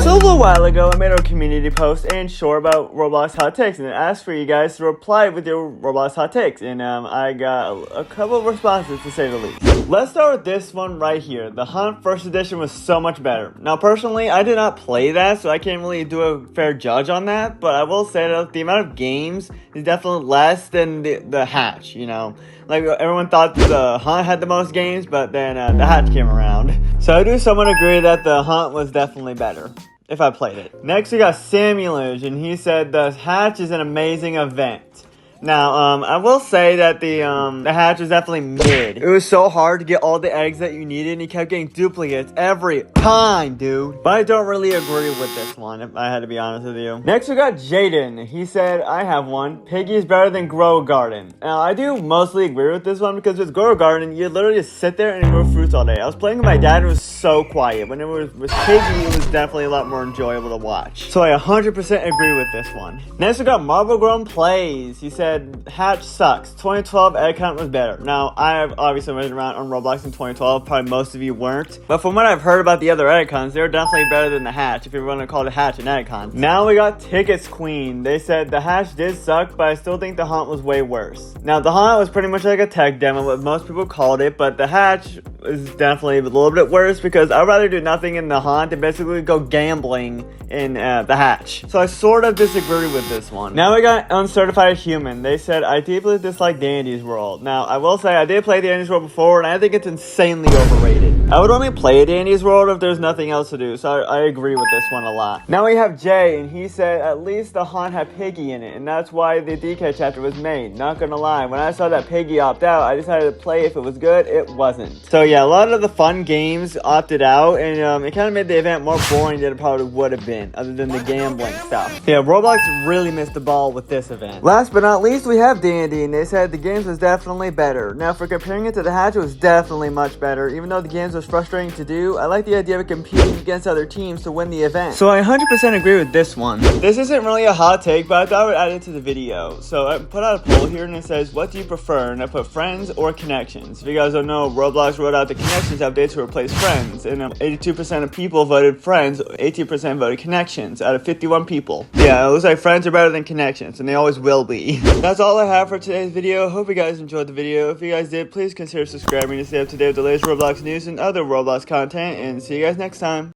So a little while ago, I made a community post and short about Roblox hot takes, and it asked for you guys to reply with your Roblox hot takes, and I got a couple of responses to say the least. Let's start with this one right here. The Hunt First Edition was so much better. Now, personally, I did not play that, so I can't really do a fair judge on that, but I will say that the amount of games is definitely less than the Hatch, you know? Like, everyone thought the Hunt had the most games, but then the Hatch came around. So I do somewhat agree that the Hunt was definitely better, if I played it. Next, we got Samulage, and he said the Hatch is an amazing event. Now, I will say that the Hatch was definitely mid. It was so hard to get all the eggs that you needed, and you kept getting duplicates every time, dude. But I don't really agree with this one, if I had to be honest with you. Next, we got Jaden. He said, I have one. Piggy is better than Grow Garden. Now, I do mostly agree with this one, because with Grow Garden, you literally just sit there and grow fruits all day. I was playing with my dad, and it was so quiet. When it was with Piggy, it was definitely a lot more enjoyable to watch. So I 100% agree with this one. Next, we got Marble Grown Plays. He said, Hatch sucks. 2012 egg count was better. Now, I have obviously been around on Roblox in 2012. Probably most of you weren't. But from what I've heard about the other egg counts, they're definitely better than the Hatch, if you want to call the Hatch an egg count. Now we got Tickets Queen. They said the Hatch did suck, but I still think the Hunt was way worse. Now, the Hunt was pretty much like a tech demo, what most people called it, but the Hatch is definitely a little bit worse because I'd rather do nothing in the Hunt and basically go gambling in the Hatch. So I sort of disagree with this one. Now we got Uncertified Human. They said, I deeply dislike Dandy's World. Now, I will say I did play Dandy's World before, and I think it's insanely overrated. I would only play Dandy's World if there's nothing else to do, so I agree with this one a lot. Now we have Jay, and he said, at least the Hunt had Piggy in it, and that's why the DK chapter was made. Not gonna lie, when I saw that Piggy opt out, I decided to play if it was good. It wasn't. So yeah, a lot of the fun games opted out, and it kind of made the event more boring than it probably would have been, other than the gambling stuff. Yeah, Roblox really missed the ball with this event. Last but not least, we have Dandy, and they said the games was definitely better. Now, for comparing it to the Hatch, it was definitely much better. Even though the games was frustrating to do, I like the idea of competing against other teams to win the event. So I 100% agree with this one. This isn't really a hot take, but I thought I would add it to the video. So I put out a poll here, and it says, what do you prefer? And I put friends or connections. If you guys don't know, Roblox rolled out the connections update to replace friends, and 82% of people voted friends, 18% voted connections out of 51 people. Yeah, it looks like friends are better than connections, and they always will be. That's all I have for today's video. Hope you guys enjoyed the video. If you guys did, please consider subscribing to stay up to date with the latest Roblox news and other Roblox content, and see you guys next time.